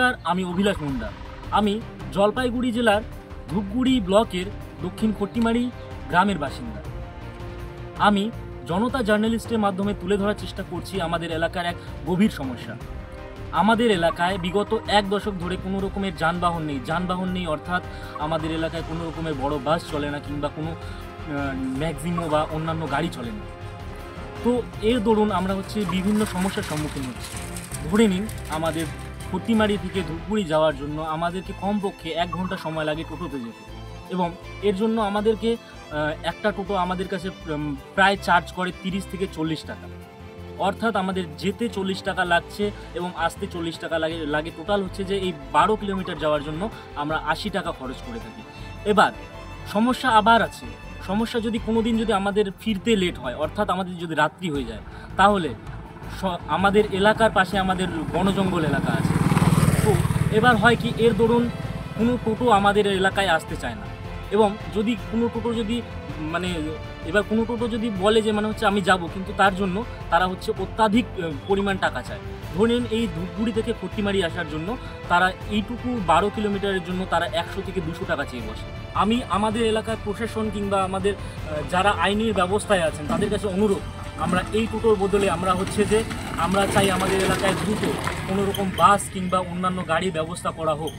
নমস্কার, আমি অভিলাষ মুন্ডা। আমি জলপাইগুড়ি জেলার ধূপগুড়ি ব্লকের দক্ষিণ খট্টিমারি গ্রামের বাসিন্দা। আমি জনতা জার্নালিস্টের মাধ্যমে তুলে ধরার চেষ্টা করছি আমাদের এলাকার এক গভীর সমস্যা। আমাদের এলাকায় বিগত 1 দশক ধরে কোনো রকমের যানবাহন নেই, অর্থাৎ আমাদের এলাকায় কোনো রকমের বড় বাস চলে না কিংবা কোনো ম্যাক্সিমো বা অন্যান্য গাড়ি চলে না। তো এর দরুন আমরা বিভিন্ন সমস্যার সম্মুখীন হচ্ছি। ধরে নিন, আমাদের খট্টিমারি থেকে ধূপগুড়ি যাওয়ার জন্য আমাদেরকে কমপক্ষে 1 ঘন্টা সময় লাগে টোটোতে যেতে, এবং এর জন্য আমাদেরকে একটা টোটো আমাদের কাছে প্রায় চার্জ করে 30 থেকে 40 টাকা। অর্থাৎ আমাদের যেতে 40 টাকা লাগছে এবং আসতে 40 টাকা লাগে। টোটাল যে এই 12 কিলোমিটার যাওয়ার জন্য আমরা 80 টাকা খরচ করে থাকি। এবার সমস্যা আবার আছে। সমস্যা যদি কোনো দিন আমাদের ফিরতে লেট হয়, অর্থাৎ আমাদের যদি রাত্রি হয়ে যায়, তাহলে আমাদের এলাকার পাশে আমাদের বনজঙ্গল এলাকা আছে। তো এবার হয় কি, এর দরুন কোনো টোটো আমাদের এলাকায় আসতে চায় না, এবং যদি কোনো টোটো যদি বলে যে আমি যাব, কিন্তু তার জন্য তারা অত্যাধিক পরিমাণ টাকা চায়। ধরেন এই ধূপগুড়ি থেকে খট্টিমারি আসার জন্য তারা এইটুকু 12 কিলোমিটারের জন্য তারা 100 থেকে 200 টাকা চেয়ে বসে। আমি আমাদের এলাকার প্রশাসন কিংবা আমাদের যারা আইনের ব্যবস্থায় আছেন তাদের কাছে অনুরোধ, আমরা এই টোটোর বদলে আমরা চাই আমাদের এলাকায় দ্রুত কোনো রকম বাস কিংবা অন্যান্য গাড়ির ব্যবস্থা করা হোক।